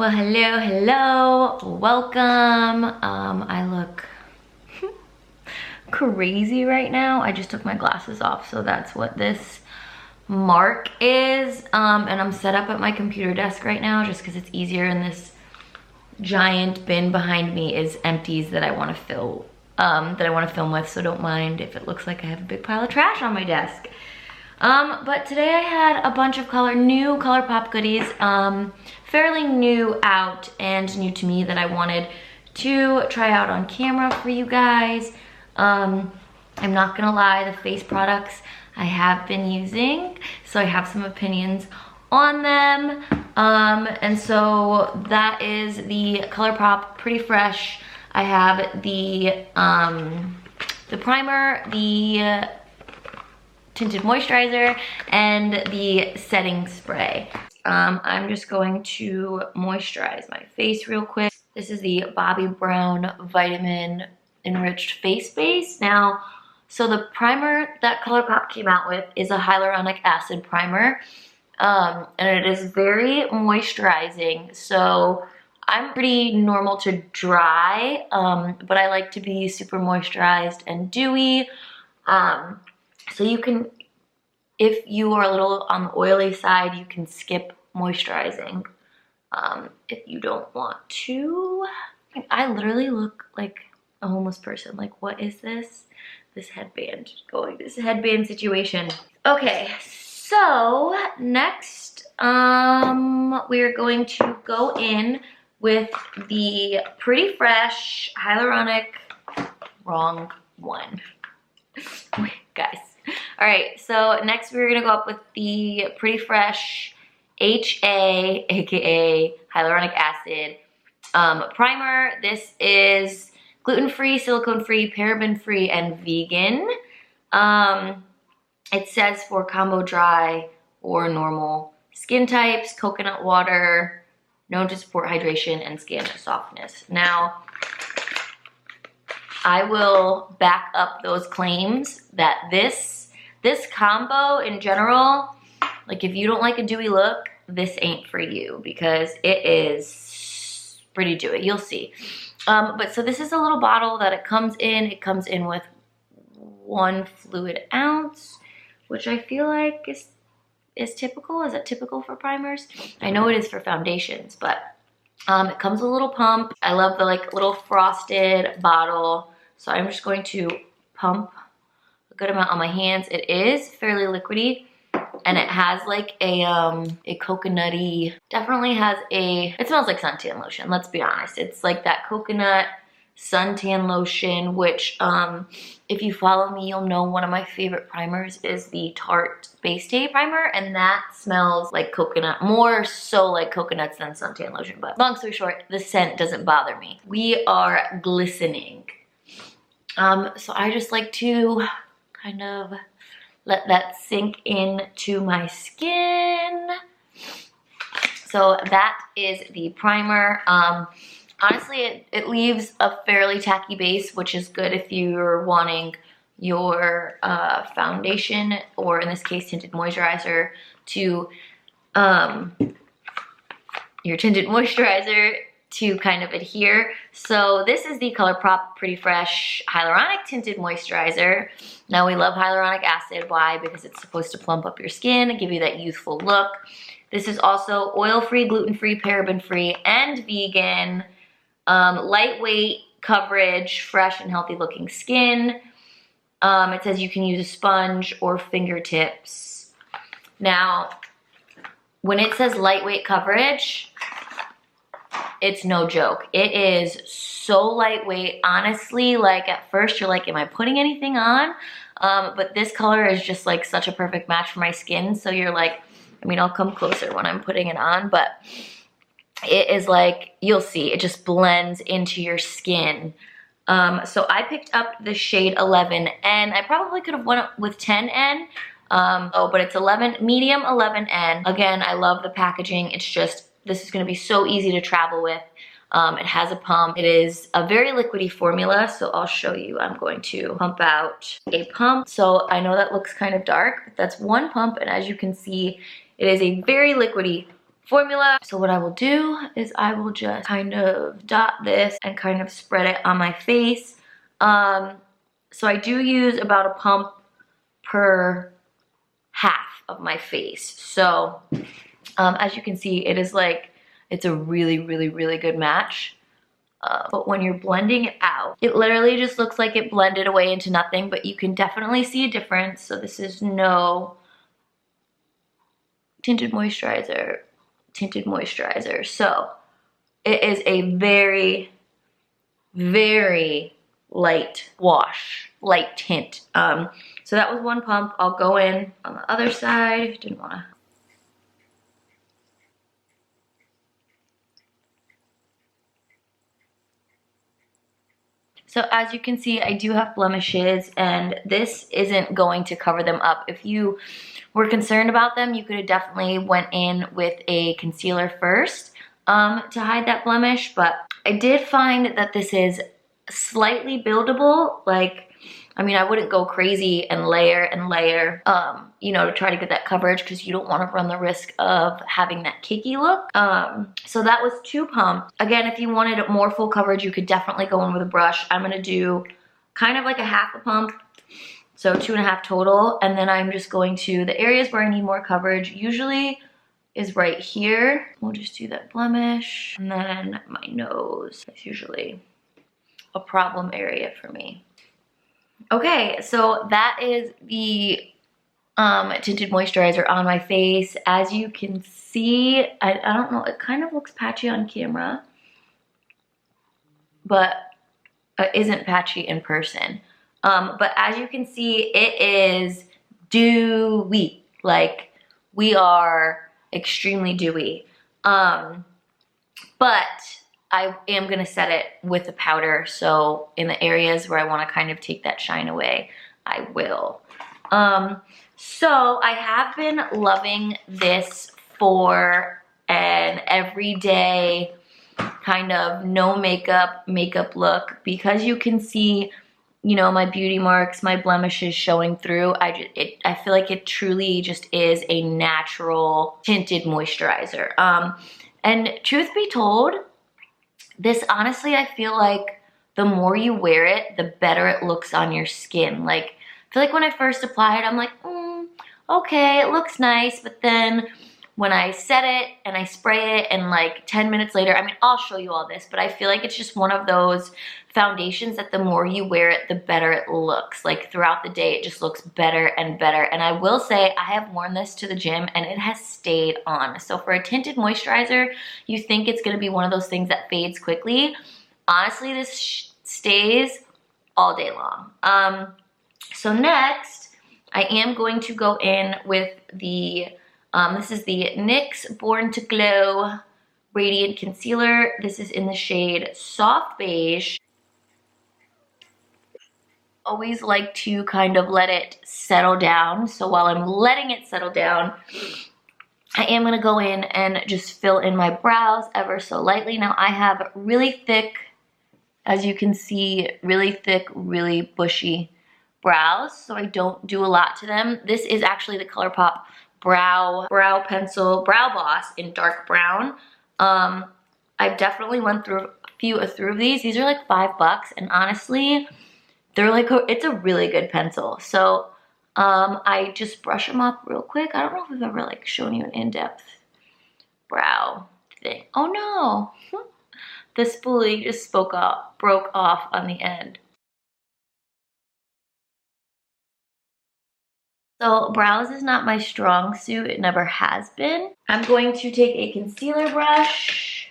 Well, hello, welcome. I look crazy right now. I just took my glasses off, so that's what this mark is. And I'm set up at my computer desk right now just because it's easier, and this giant bin behind me is empties that I want to fill, film with, so don't mind if it looks like I have a big pile of trash on my desk. But today I had a bunch of new Colourpop goodies, fairly new out and new to me that I wanted to try out on camera for you guys. I'm not gonna lie, the face products I have been using, so I have some opinions on them. And so that is the Colourpop Pretty Fresh. I have the primer, the tinted moisturizer, and the setting spray. I'm just going to moisturize my face real quick. This is the Bobbi Brown Vitamin Enriched Face Base. Now, so the primer that Colourpop came out with is a hyaluronic acid primer, and it is very moisturizing. So I'm pretty normal to dry, but I like to be super moisturized and dewy. So you can, if you are a little on the oily side, you can skip moisturizing if you don't want to. I literally look like a homeless person. Like, what is this? This headband situation. Okay, so next we are going to go in with the Pretty Fresh hyaluronic, wrong one. Wait, guys. All right, so next we're gonna go up with the Pretty Fresh HA, aka hyaluronic acid primer. This is gluten-free, silicone-free, paraben-free, and vegan. It says for combo dry or normal skin types, coconut water, known to support hydration and skin softness. Now, I will back up those claims that this combo in general, like if you don't like a dewy look, this ain't for you because it is pretty dewy. You'll see. But so this is a little bottle that it comes in. It comes in with 1 fluid ounce, which I feel like is typical. Is it typical for primers? I know it is for foundations, but it comes with a little pump. I love the like little frosted bottle. So I'm just going to pump a good amount on my hands. It is fairly liquidy, and it has like a coconutty, definitely has it smells like suntan lotion, let's be honest. It's like that coconut suntan lotion, which if you follow me, you'll know one of my favorite primers is the Tarte Base Day primer, and that smells like coconut, more so like coconuts than suntan lotion. But long story short, the scent doesn't bother me. We are glistening. So I just like to kind of let that sink into my skin. So that is the primer. Honestly, it leaves a fairly tacky base, which is good if you're wanting your foundation, or in this case, tinted moisturizer, to kind of adhere. So this is the Colourpop Pretty Fresh Hyaluronic Tinted Moisturizer. Now, we love hyaluronic acid. Why? Because it's supposed to plump up your skin and give you that youthful look. This is also oil-free, gluten-free, paraben-free, and vegan. Lightweight coverage, fresh and healthy looking skin. It says you can use a sponge or fingertips. Now, when it says lightweight coverage, it's no joke. It is so lightweight. Honestly, like at first you're like, am I putting anything on? But this color is just like such a perfect match for my skin. So you're like, I mean, I'll come closer when I'm putting it on, but it is like, you'll see, it just blends into your skin. So I picked up the shade 11N. I probably could have went with 10N. But it's medium 11N. Again, I love the packaging. It's just, this is gonna be so easy to travel with. It has a pump. It is a very liquidy formula, so I'll show you. I'm going to pump out a pump. So I know that looks kind of dark, but that's one pump, and as you can see, it is a very liquidy formula. So what I will do is I will just kind of dot this and kind of spread it on my face. So I do use about a pump per half of my face. So as you can see, it is like, it's a really, really, really good match. But when you're blending it out, it literally just looks like it blended away into nothing, but you can definitely see a difference. So this is no tinted moisturizer. So it is a very, very light wash, light tint. So that was one pump. I'll go in on the other side. Didn't want to. So as you can see, I do have blemishes, and this isn't going to cover them up. If you were concerned about them, you could have definitely went in with a concealer first to hide that blemish, but I did find that this is slightly buildable. Like, I mean, I wouldn't go crazy and layer, you know, to try to get that coverage, because you don't want to run the risk of having that cakey look. So that was 2 pumps. Again, if you wanted more full coverage, you could definitely go in with a brush. I'm going to do kind of like a half a pump, so 2.5 total. And then I'm just going to the areas where I need more coverage, usually is right here. We'll just do that blemish. And then my nose is usually a problem area for me. Okay, so that is the tinted moisturizer on my face. As you can see, I don't know, it kind of looks patchy on camera, but it isn't patchy in person. But as you can see, it is dewy. Like, we are extremely dewy. But I am gonna set it with a powder, so in the areas where I wanna kind of take that shine away, I will. So I have been loving this for an everyday kind of no makeup look, because you can see, you know, my beauty marks, my blemishes showing through. I feel like it truly just is a natural tinted moisturizer. And truth be told, this honestly, I feel like the more you wear it, the better it looks on your skin. Like, I feel like when I first applied, I'm like, okay, it looks nice. But then when I set it and I spray it, and like 10 minutes later, I mean, I'll show you all this, but I feel like it's just one of those foundations that the more you wear it, the better it looks. Like, throughout the day, it just looks better and better. And I will say, I have worn this to the gym and it has stayed on. So for a tinted moisturizer, you think it's gonna be one of those things that fades quickly. Honestly, this stays all day long. So next, I am going to go in with the, this is the NYX Born to Glow Radiant Concealer. This is in the shade Soft Beige. Always like to kind of let it settle down. So while I'm letting it settle down, I am gonna go in and just fill in my brows ever so lightly. Now I have really thick, as you can see, really thick, really bushy brows, so I don't do a lot to them. This is actually the Colourpop brow pencil, Brow Boss in dark brown. I've definitely went through a few of these. These are like $5, and honestly, they're like, it's a really good pencil. So I just brush them up real quick. I don't know if I've ever like shown you an in-depth brow thing. Oh no, the spoolie just broke off on the end. So brows is not my strong suit. It never has been. I'm going to take a concealer brush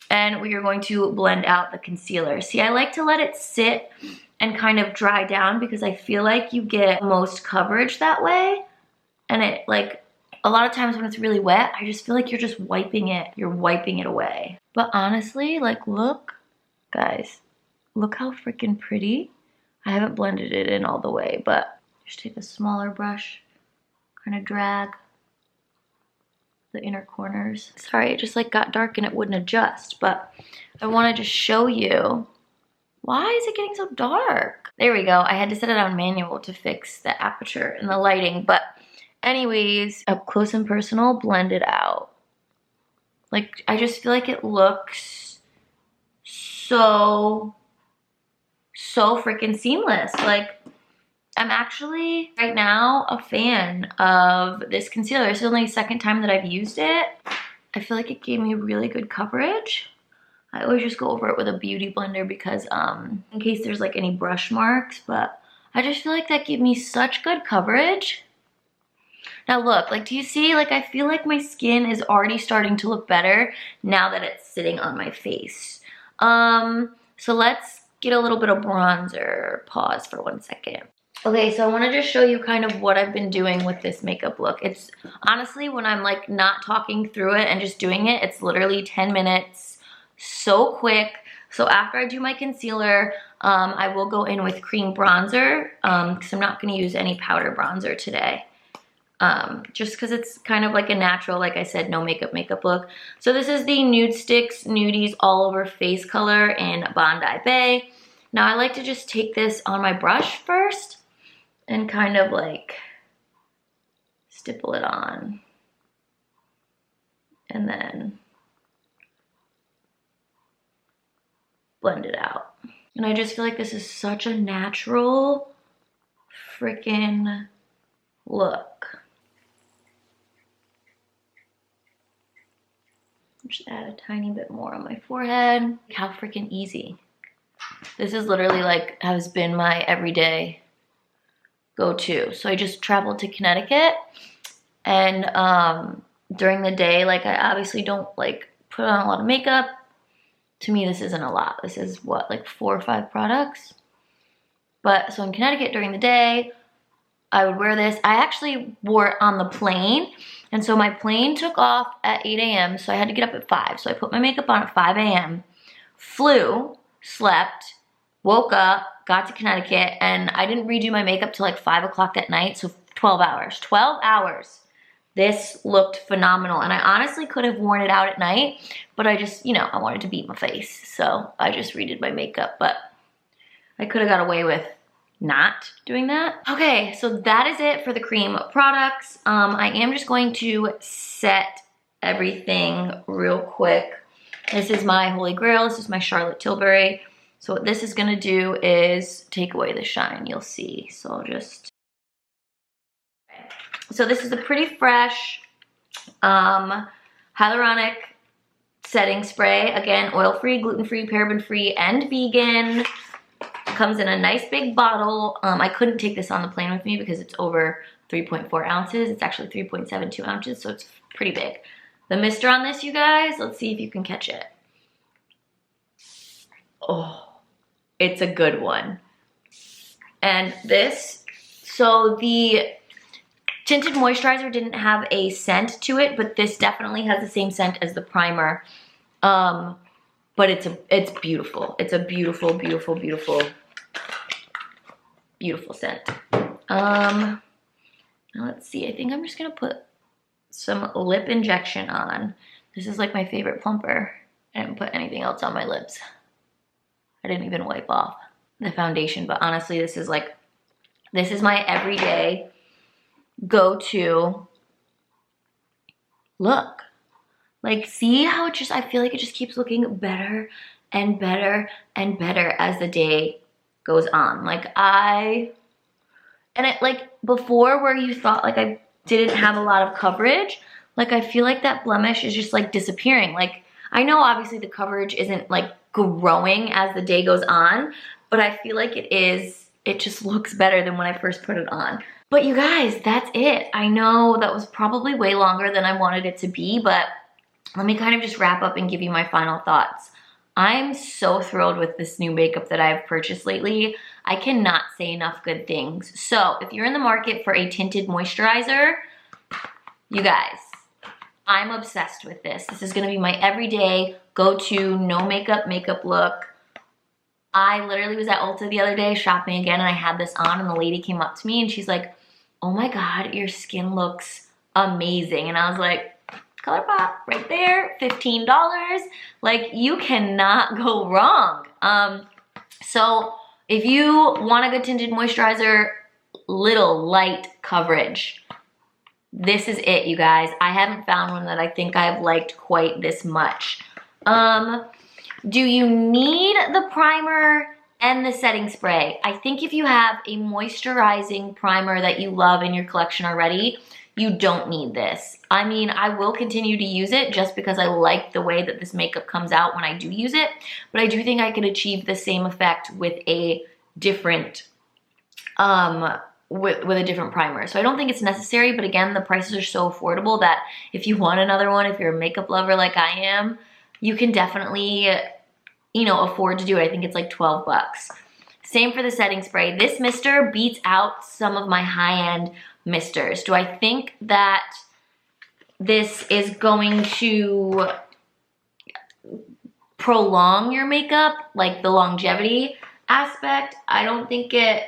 and we are going to blend out the concealer. See, I like to let it sit and kind of dry down, because I feel like you get most coverage that way. And it, like, a lot of times when it's really wet, I just feel like you're just wiping it. You're wiping it away. But honestly, like, look, guys, look how freaking pretty. I haven't blended it in all the way, but just take a smaller brush, kind of drag the inner corners. Sorry, it just like got dark and it wouldn't adjust, but I wanted to show you. Why is it getting so dark? There we go. I had to set it on manual to fix the aperture and the lighting, but Anyways, up close and personal, blend it out. Like, I just feel like it looks so freaking seamless. Like, I'm actually right now a fan of this concealer. This is only the second time that I've used it. I feel like it gave me really good coverage. I always just go over it with a beauty blender because in case there's like any brush marks, but I just feel like that gave me such good coverage. Now look, like, do you see, like, I feel like my skin is already starting to look better now that it's sitting on my face. So let's get a little bit of bronzer. Pause for 1 second. Okay, so I want to just show you kind of what I've been doing with this makeup look. It's honestly, when I'm like not talking through it and just doing it, it's literally 10 minutes, so quick. So after I do my concealer, I will go in with cream bronzer because I'm not going to use any powder bronzer today. Just because it's kind of like a natural, like I said, no makeup look. So this is the Nude Sticks Nudies All Over Face Color in Bondi Bay. Now I like to just take this on my brush first and kind of like stipple it on. And then blend it out. And I just feel like this is such a natural freaking look. Just add a tiny bit more on my forehead. How freaking easy. This is literally like has been my everyday go-to. So I just traveled to Connecticut and during the day, like I obviously don't like put on a lot of makeup. To me, this isn't a lot. This is what, like 4 or 5 products? But so in Connecticut during the day, I would wear this. I actually wore it on the plane. And so my plane took off at 8 a.m. So I had to get up at 5. So I put my makeup on at 5 a.m. Flew, slept, woke up, got to Connecticut, and I didn't redo my makeup till like 5 o'clock that night. So 12 hours. 12 hours. This looked phenomenal. And I honestly could have worn it out at night, but I just, you know, I wanted to beat my face. So I just redid my makeup, but I could have got away with not doing that. Okay, so that is it for the cream products. I am just going to set everything real quick. This is my Holy Grail. This is my Charlotte Tilbury. So what this is gonna do is take away the shine, you'll see. So I'll just, okay. So this is a Pretty Fresh hyaluronic setting spray. Again, oil-free, gluten-free, paraben-free, and vegan. Comes in a nice big bottle. I couldn't take this on the plane with me because it's over 3.4 ounces. It's actually 3.72 ounces, so it's pretty big. The mister on this, you guys, let's see if you can catch it. Oh, it's a good one. And this, so the Tinted Moisturizer didn't have a scent to it, but this definitely has the same scent as the primer. But it's beautiful. It's a beautiful, beautiful, beautiful, beautiful scent. Now let's see. I think I'm just gonna put some lip injection on. This is like my favorite plumper. I didn't put anything else on my lips. I didn't even wipe off the foundation, but honestly, this is my everyday go-to look. Like, see how it just, I feel like it just keeps looking better and better and better as the day goes on. Like and it, like before where you thought like I didn't have a lot of coverage, like I feel like that blemish is just like disappearing. Like, I know obviously the coverage isn't like growing as the day goes on, but I feel like it just looks better than when I first put it on. But you guys, that's it. I know that was probably way longer than I wanted it to be, but let me kind of just wrap up and give you my final thoughts. I'm so thrilled with this new makeup that I've purchased lately. I cannot say enough good things. So if you're in the market for a tinted moisturizer, you guys, I'm obsessed with this. This is gonna be my everyday go-to no makeup look. I literally was at Ulta the other day shopping again and I had this on and the lady came up to me and she's like, oh my God, your skin looks amazing. And I was like, Colourpop right there, $15. Like, you cannot go wrong. So if you want a good tinted moisturizer, little light coverage, This is it, you guys. I haven't found one that I think I've liked quite this much. Do you need the primer and the setting spray? I think if you have a moisturizing primer that you love in your collection already, you don't need this. I mean, I will continue to use it just because I like the way that this makeup comes out when I do use it, but I do think I could achieve the same effect with a different, with a different primer. So I don't think it's necessary, but again, the prices are so affordable that if you want another one, if you're a makeup lover like I am, you can definitely, you know, afford to do it. I think it's like 12 bucks. Same for the setting spray. This mister beats out some of my high-end misters. Do I think that this is going to prolong your makeup, like the longevity aspect? I don't think it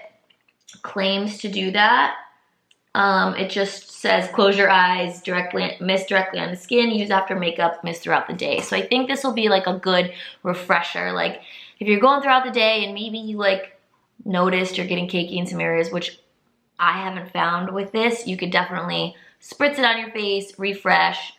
claims to do that. It just says close your eyes, mist directly on the skin, use after makeup, mist throughout the day. So I think this will be like a good refresher. Like if you're going throughout the day and maybe you like noticed you're getting cakey in some areas, which I haven't found with this, you could definitely spritz it on your face, refresh.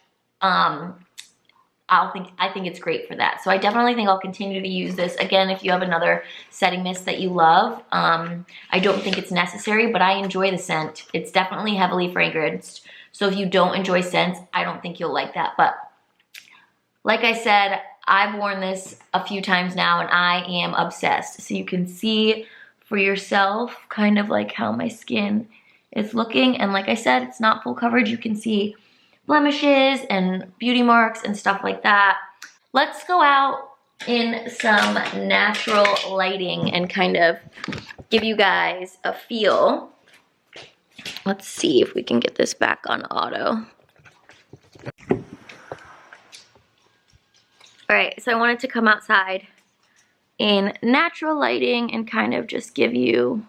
I think it's great for that. So I definitely think I'll continue to use this. Again, if you have another setting mist that you love, I don't think it's necessary, but I enjoy the scent. It's definitely heavily fragranced. So if you don't enjoy scents, I don't think you'll like that. But like I said, I've worn this a few times now and I am obsessed. So you can see for yourself kind of like how my skin is looking. And like I said, it's not full coverage. You can see blemishes and beauty marks and stuff like that. Let's go out in some natural lighting and kind of give you guys a feel. Let's see if we can get this back on auto. All right, so I wanted to come outside in natural lighting and kind of just give you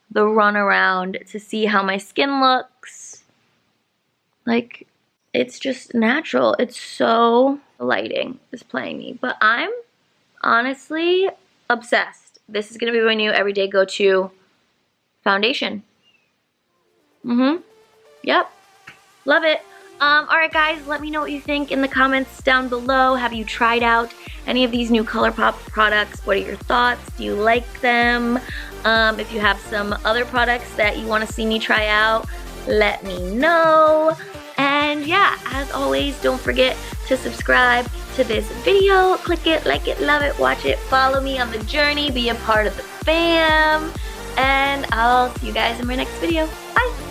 the run around to see how my skin looks. Like, it's just natural. It's so lighting is playing me, but I'm honestly obsessed. This is gonna be my new everyday go-to foundation. Yep, love it. All right, guys, let me know what you think in the comments down below. Have you tried out any of these new Colourpop products? What are your thoughts? Do you like them? If you have some other products that you want to see me try out, let me know. And yeah, as always, don't forget to subscribe to this video. Click it, like it, love it, watch it, follow me on the journey, be a part of the fam. And I'll see you guys in my next video. Bye.